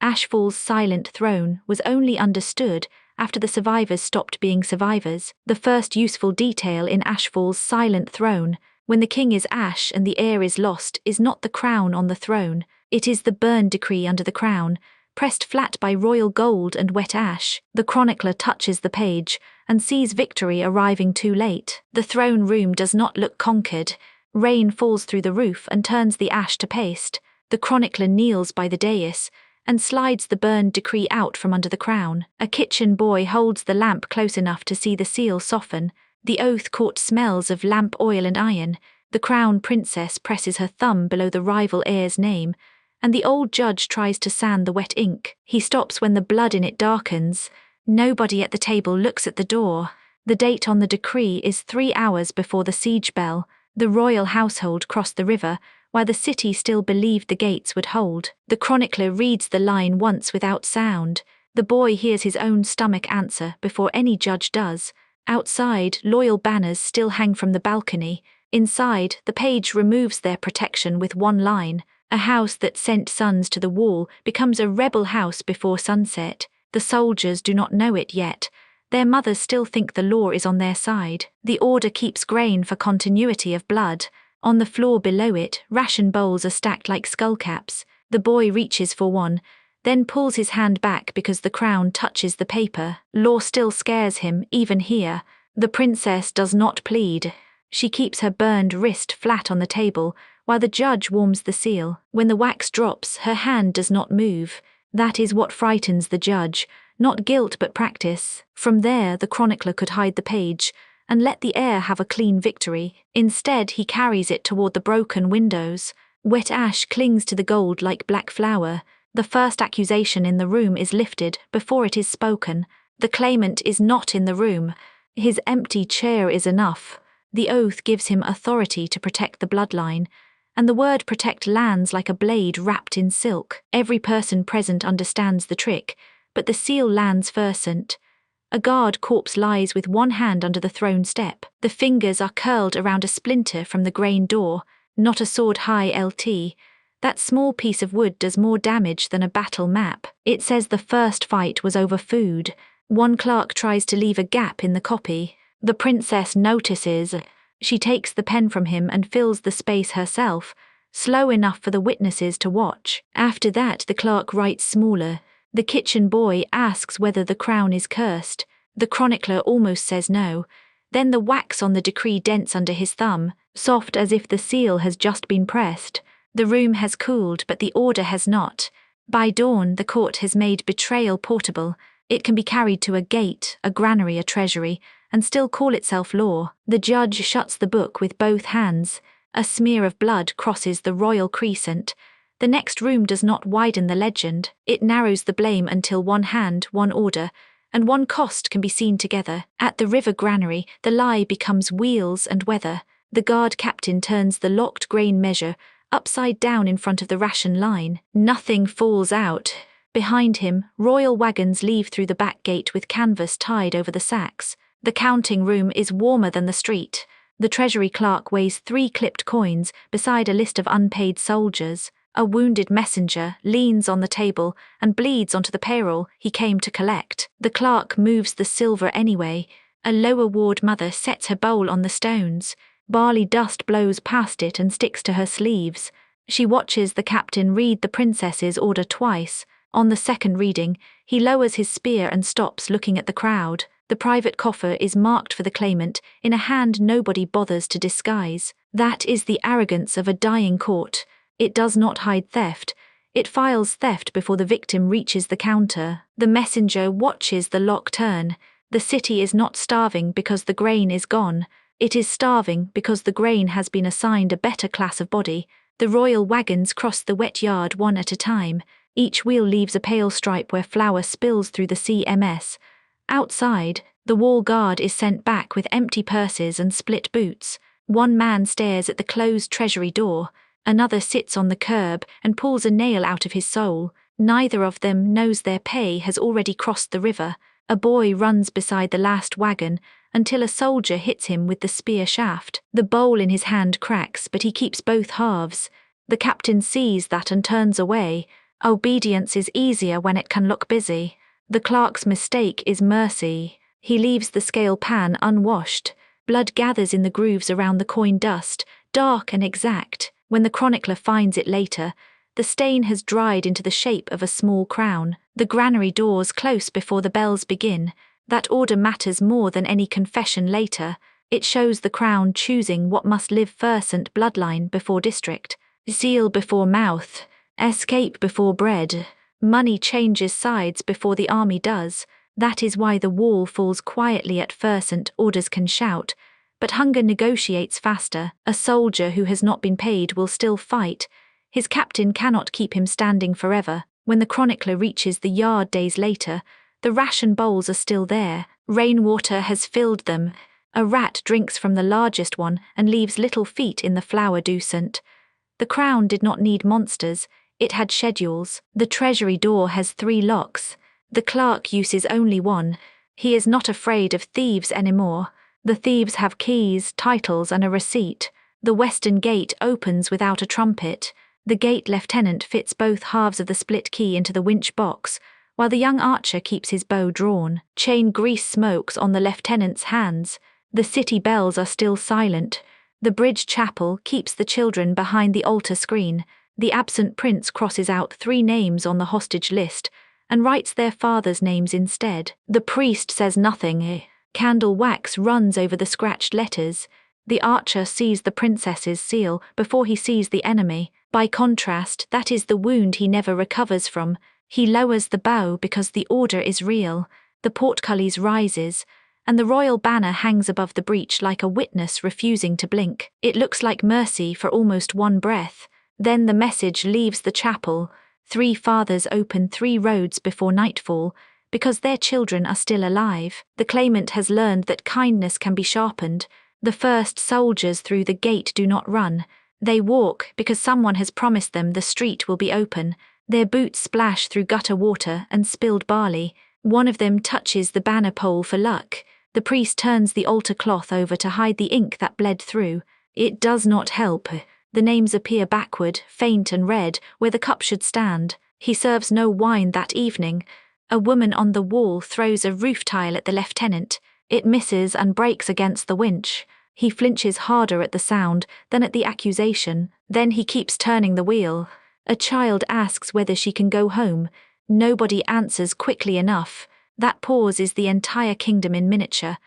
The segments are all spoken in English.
Ashfall's silent throne was only understood after the survivors stopped being survivors. The first useful detail in Ashfall's silent throne, when the king is ash and the heir is lost, is not the crown on the throne, it is the burn decree under the crown, pressed flat by royal gold and wet ash. The chronicler touches the page and sees victory arriving too late. The throne room does not look conquered. Rain falls through the roof and turns the ash to paste. The chronicler kneels by the dais and slides the burned decree out from under the crown. A kitchen boy holds the lamp close enough to see the seal soften. The oath-court smells of lamp oil and iron. The crown princess presses her thumb below the rival heir's name, and the old judge tries to sand the wet ink. He stops when the blood in it darkens. Nobody at the table looks at the door. The date on the decree is 3 hours before the siege bell. The royal household crossed the river, while the city still believed the gates would hold. The chronicler reads the line once without sound. The boy hears his own stomach answer before any judge does. Outside, loyal banners still hang from the balcony. Inside, the page removes their protection with one line. A house that sent sons to the wall becomes a rebel house before sunset. The soldiers do not know it yet. Their mothers still think the law is on their side. The order keeps grain for continuity of blood. On the floor below it, ration bowls are stacked like skullcaps. The boy reaches for one, then pulls his hand back because the crown touches the paper. Law still scares him, even here. The princess does not plead. She keeps her burned wrist flat on the table, while the judge warms the seal. When the wax drops, her hand does not move. That is what frightens the judge, not guilt but practice. From there, the chronicler could hide the page and let the heir have a clean victory. Instead, he carries it toward the broken windows. Wet ash clings to the gold like black flour. The first accusation in the room is lifted before it is spoken. The claimant is not in the room. His empty chair is enough. The oath gives him authority to protect the bloodline, and the word protect lands like a blade wrapped in silk. Every person present understands the trick, but the seal lands first. A guard corpse lies with one hand under the throne step. The fingers are curled around a splinter from the grain door, not a sword-high LT. That small piece of wood does more damage than a battle map. It says the first fight was over food. One clerk tries to leave a gap in the copy. The princess notices. She takes the pen from him and fills the space herself, slow enough for the witnesses to watch. After that, the clerk writes smaller. The kitchen boy asks whether the crown is cursed. The chronicler almost says no. Then the wax on the decree dents under his thumb, soft as if the seal has just been pressed. The room has cooled, but the order has not. By dawn, the court has made betrayal portable. It can be carried to a gate, a granary, a treasury, and still call itself law. The judge shuts the book with both hands. A smear of blood crosses the royal crescent. The next room does not widen the legend. It narrows the blame until one hand, one order, and one cost can be seen together. At the river granary, the lie becomes wheels and weather. The guard captain turns the locked grain measure upside down in front of the ration line. Nothing falls out. Behind him, royal wagons leave through the back gate with canvas tied over the sacks. The counting room is warmer than the street. The treasury clerk weighs 3 clipped coins beside a list of unpaid soldiers. A wounded messenger leans on the table and bleeds onto the payroll he came to collect. The clerk moves the silver anyway. A lower ward mother sets her bowl on the stones. Barley dust blows past it and sticks to her sleeves. She watches the captain read the princess's order twice. On the second reading, he lowers his spear and stops looking at the crowd. The private coffer is marked for the claimant in a hand nobody bothers to disguise. That is the arrogance of a dying court. It does not hide theft. It files theft before the victim reaches the counter. The messenger watches the lock turn. The city is not starving because the grain is gone. It is starving because the grain has been assigned a better class of body. The royal wagons cross the wet yard one at a time. Each wheel leaves a pale stripe where flour spills through the CMS. Outside, the wall guard is sent back with empty purses and split boots. One man stares at the closed treasury door. Another sits on the curb and pulls a nail out of his soul. Neither of them knows their pay has already crossed the river. A boy runs beside the last wagon until a soldier hits him with the spear shaft. The bowl in his hand cracks, but he keeps both halves. The captain sees that and turns away. Obedience is easier when it can look busy. The clerk's mistake is mercy. He leaves the scale pan unwashed. Blood gathers in the grooves around the coin dust, dark and exact. When the chronicler finds it later, the stain has dried into the shape of a small crown. The granary doors close before the bells begin. That order matters more than any confession later. It shows the crown choosing what must live first, bloodline before district, seal before mouth, escape before bread. Money changes sides before the army does. That is why the wall falls quietly at first and orders can shout. But hunger negotiates faster. A soldier who has not been paid will still fight. His captain cannot keep him standing forever. When the chronicler reaches the yard days later, the ration bowls are still there. Rainwater has filled them. A rat drinks from the largest one and leaves little feet in the flour decent. The crown did not need monsters, it had schedules. The treasury door has 3 locks. The clerk uses only one. He is not afraid of thieves anymore. The thieves have keys, titles, and a receipt. The western gate opens without a trumpet. The gate lieutenant fits both halves of the split key into the winch box, while the young archer keeps his bow drawn. Chain grease smokes on the lieutenant's hands. The city bells are still silent. The bridge chapel keeps the children behind the altar screen. The absent prince crosses out 3 names on the hostage list and writes their fathers' names instead. The priest says nothing. Candle wax runs over the scratched letters. The archer sees the princess's seal before he sees the enemy. By contrast, that is the wound he never recovers from. He lowers the bow because the order is real. The portcullis rises, and the royal banner hangs above the breach like a witness refusing to blink. It looks like mercy for almost one breath. Then the message leaves the chapel. 3 fathers open 3 roads before nightfall, because their children are still alive. The claimant has learned that kindness can be sharpened. The first soldiers through the gate do not run. They walk because someone has promised them the street will be open. Their boots splash through gutter water and spilled barley. One of them touches the banner pole for luck. The priest turns the altar cloth over to hide the ink that bled through. It does not help. The names appear backward, faint and red, where the cup should stand. He serves no wine that evening. A woman on the wall throws a roof tile at the lieutenant. It misses and breaks against the winch. He flinches harder at the sound than at the accusation. Then he keeps turning the wheel. A child asks whether she can go home. Nobody answers quickly enough. That pause is the entire kingdom in miniature.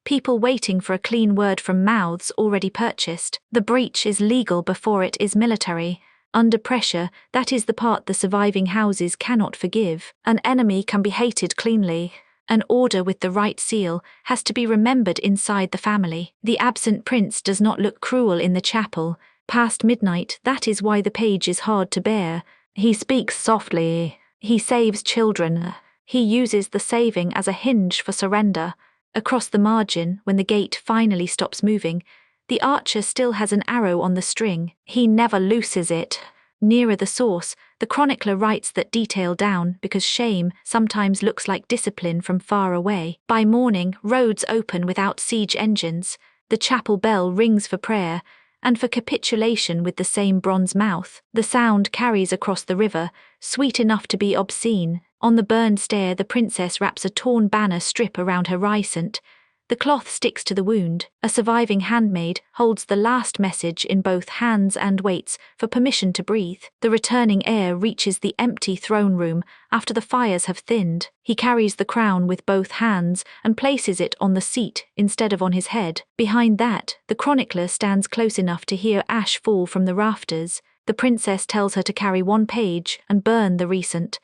People waiting for a clean word from mouths already purchased. The breach is legal before it is military. Under pressure, that is the part the surviving houses cannot forgive. An enemy can be hated cleanly. An order with the right seal has to be remembered inside the family. The absent prince does not look cruel in the chapel. Past midnight, that is why the page is hard to bear. He speaks softly. He saves children. He uses the saving as a hinge for surrender. Across the margin, when the gate finally stops moving, the archer still has an arrow on the string. He never looses it. Nearer the source, the chronicler writes that detail down because shame sometimes looks like discipline from far away. By morning, roads open without siege engines. The chapel bell rings for prayer, and for capitulation with the same bronze mouth. The sound carries across the river, sweet enough to be obscene. On the burned stair, the princess wraps a torn banner strip around her ricent. The cloth sticks to the wound. A surviving handmaid holds the last message in both hands and waits for permission to breathe. The returning heir reaches the empty throne room after the fires have thinned. He carries the crown with both hands and places it on the seat instead of on his head. Behind that, the chronicler stands close enough to hear ash fall from the rafters. The princess tells her to carry 1 page and burn the recent.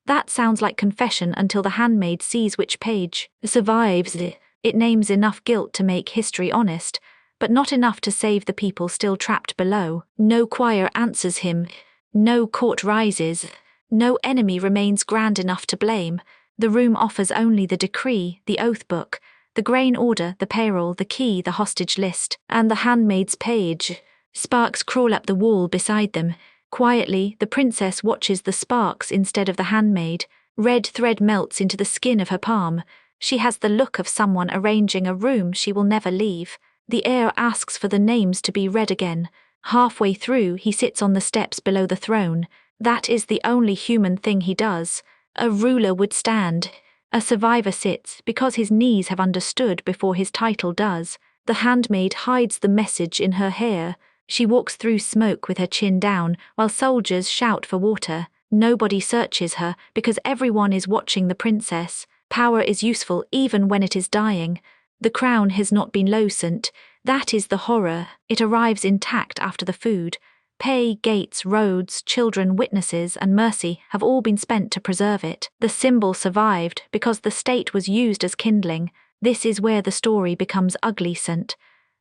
That sounds like confession until the handmaid sees which page survives. It names enough guilt to make history honest, but not enough to save the people still trapped below. No choir answers him. No court rises. No enemy remains grand enough to blame. The room offers only the decree, the oath book, the grain order, the payroll, the key, the hostage list, and the handmaid's page. Sparks crawl up the wall beside them. Quietly, the princess watches the sparks instead of the handmaid. Red thread melts into the skin of her palm. She has the look of someone arranging a room she will never leave. The heir asks for the names to be read again. Halfway through, he sits on the steps below the throne. That is the only human thing he does. A ruler would stand. A survivor sits because his knees have understood before his title does. The handmaid hides the message in her hair. She walks through smoke with her chin down while soldiers shout for water. Nobody searches her because everyone is watching the princess. Power is useful even when it is dying. The crown has not been loosened. That is the horror. It arrives intact after the food. Pay, gates, roads, children, witnesses, and mercy have all been spent to preserve it. The symbol survived because the state was used as kindling. This is where the story becomes ugly.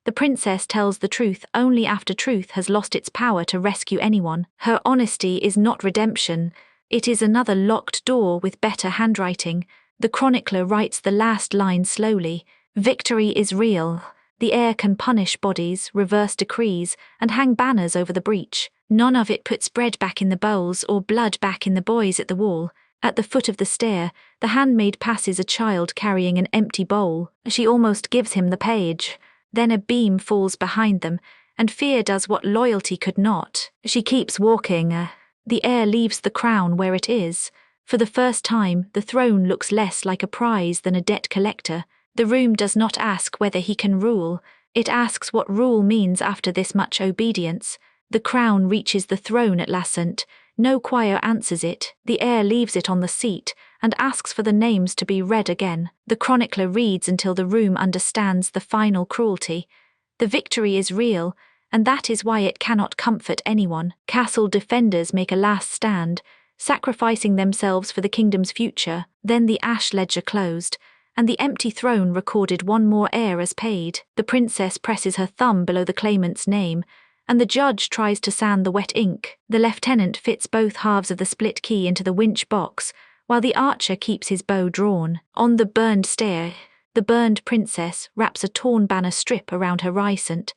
The princess tells the truth only after truth has lost its power to rescue anyone. Her honesty is not redemption. It is another locked door with better handwriting. The chronicler writes the last line slowly. Victory is real. The heir can punish bodies, reverse decrees, and hang banners over the breach. None of it puts bread back in the bowls or blood back in the boys at the wall. At the foot of the stair, the handmaid passes a child carrying an empty bowl. She almost gives him the page. Then a beam falls behind them, and fear does what loyalty could not. She keeps walking. The heir leaves the crown where it is. For the first time, the throne looks less like a prize than a debt collector. The room does not ask whether he can rule. It asks what rule means after this much obedience. The crown reaches the throne at last. No choir answers it. The heir leaves it on the seat and asks for the names to be read again. The chronicler reads until the room understands the final cruelty. The victory is real, and that is why it cannot comfort anyone. Castle defenders make a last stand, sacrificing themselves for the kingdom's future. Then the ash ledger closed, and the empty throne recorded one more heir as paid. The princess presses her thumb below the claimant's name, and the judge tries to sand the wet ink. The lieutenant fits both halves of the split key into the winch box, while the archer keeps his bow drawn. On the burned stair, the burned princess wraps a torn banner strip around her ricent.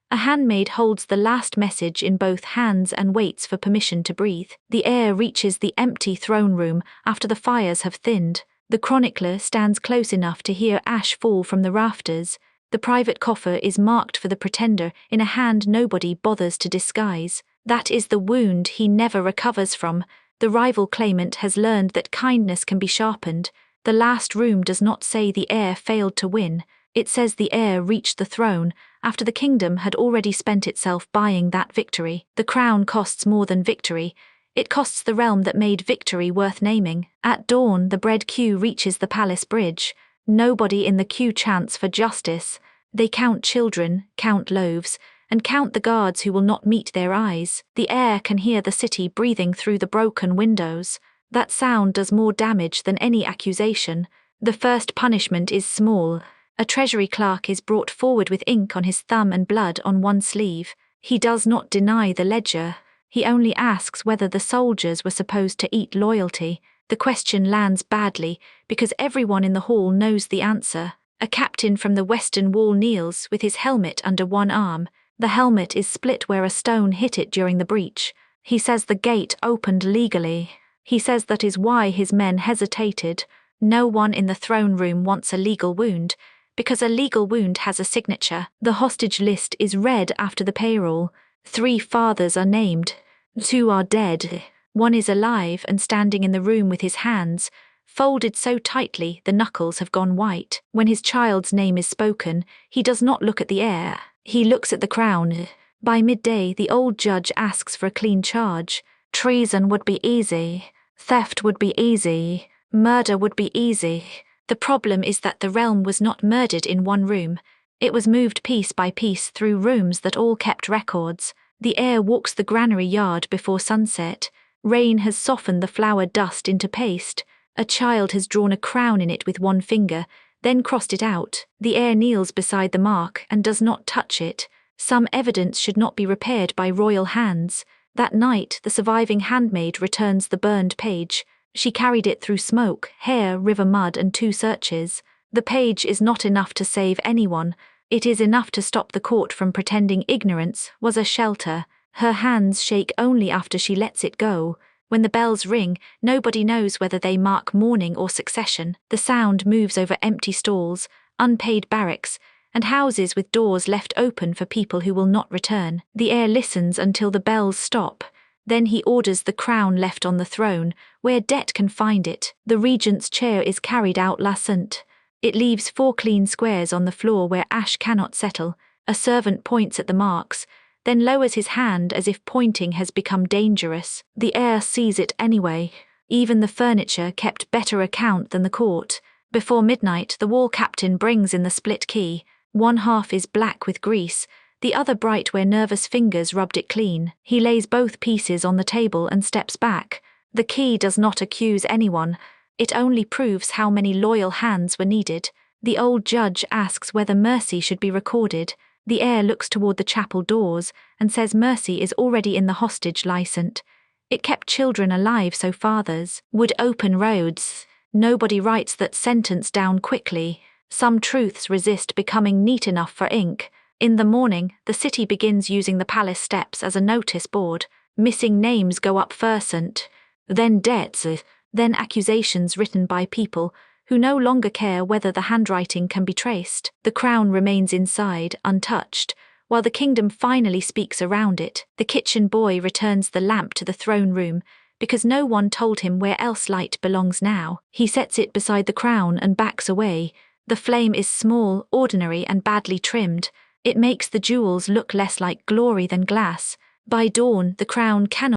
A handmaid holds the last message in both hands and waits for permission to breathe. The heir reaches the empty throne room after the fires have thinned. The chronicler stands close enough to hear ash fall from the rafters. The private coffer is marked for the pretender in a hand nobody bothers to disguise. That is the wound he never recovers from. The rival claimant has learned that kindness can be sharpened. The last room does not say the heir failed to win. It says the heir reached the throne after the kingdom had already spent itself buying that victory. The crown costs more than victory. It costs the realm that made victory worth naming. At dawn, the bread queue reaches the palace bridge. Nobody in the queue chants for justice. They count children, count loaves, and count the guards who will not meet their eyes. The heir can hear the city breathing through the broken windows. That sound does more damage than any accusation. The first punishment is small. A treasury clerk is brought forward with ink on his thumb and blood on one sleeve. He does not deny the ledger. He only asks whether the soldiers were supposed to eat loyalty. The question lands badly because everyone in the hall knows the answer. A captain from the western wall kneels with his helmet under one arm. The helmet is split where a stone hit it during the breach. He says the gate opened legally. He says that is why his men hesitated. No one in the throne room wants a legal wound, because a legal wound has a signature. The hostage list is read after the payroll. 3 fathers are named. 2 are dead. 1 is alive and standing in the room with his hands folded so tightly the knuckles have gone white. When his child's name is spoken, he does not look at the heir. He looks at the crown. By midday, the old judge asks for a clean charge. Treason would be easy. Theft would be easy. Murder would be easy. The problem is that the realm was not murdered in one room. It was moved piece by piece through rooms that all kept records. The heir walks the granary yard before sunset. Rain has softened the flour dust into paste. A child has drawn a crown in it with one finger, then crossed it out. The heir kneels beside the mark and does not touch it. Some evidence should not be repaired by royal hands. That night, the surviving handmaid returns the burned page. She carried it through smoke, hair, river mud, and 2 searches. The page is not enough to save anyone. It is enough to stop the court from pretending ignorance was a shelter. Her hands shake only after she lets it go. When the bells ring, nobody knows whether they mark mourning or succession. The sound moves over empty stalls, unpaid barracks, and houses with doors left open for people who will not return. The heir listens until the bells stop. Then he orders the crown left on the throne, where Det can find it. The regent's chair is carried out lasant. It leaves 4 clean squares on the floor where Ash cannot settle. A servant points at the marks, then lowers his hand as if pointing has become dangerous. The heir sees it anyway. Even the furniture kept better account than the court. Before midnight, the wall captain brings in the split key. One half is black with grease, the other bright where nervous fingers rubbed it clean. He lays both pieces on the table and steps back. The key does not accuse anyone. It only proves how many loyal hands were needed. The old judge asks whether mercy should be recorded. The heir looks toward the chapel doors and says mercy is already in the hostage licent. It kept children alive so fathers would open roads. Nobody writes that sentence down quickly. Some truths resist becoming neat enough for ink. In the morning, the city begins using the palace steps as a notice board. Missing names go up first, then debts, then accusations written by people who no longer care whether the handwriting can be traced. The crown remains inside, untouched, while the kingdom finally speaks around it. The kitchen boy returns the lamp to the throne room, because no one told him where else light belongs now. He sets it beside the crown and backs away. The flame is small, ordinary, and badly trimmed. It makes the jewels look less like glory than glass. By dawn, the crown cannot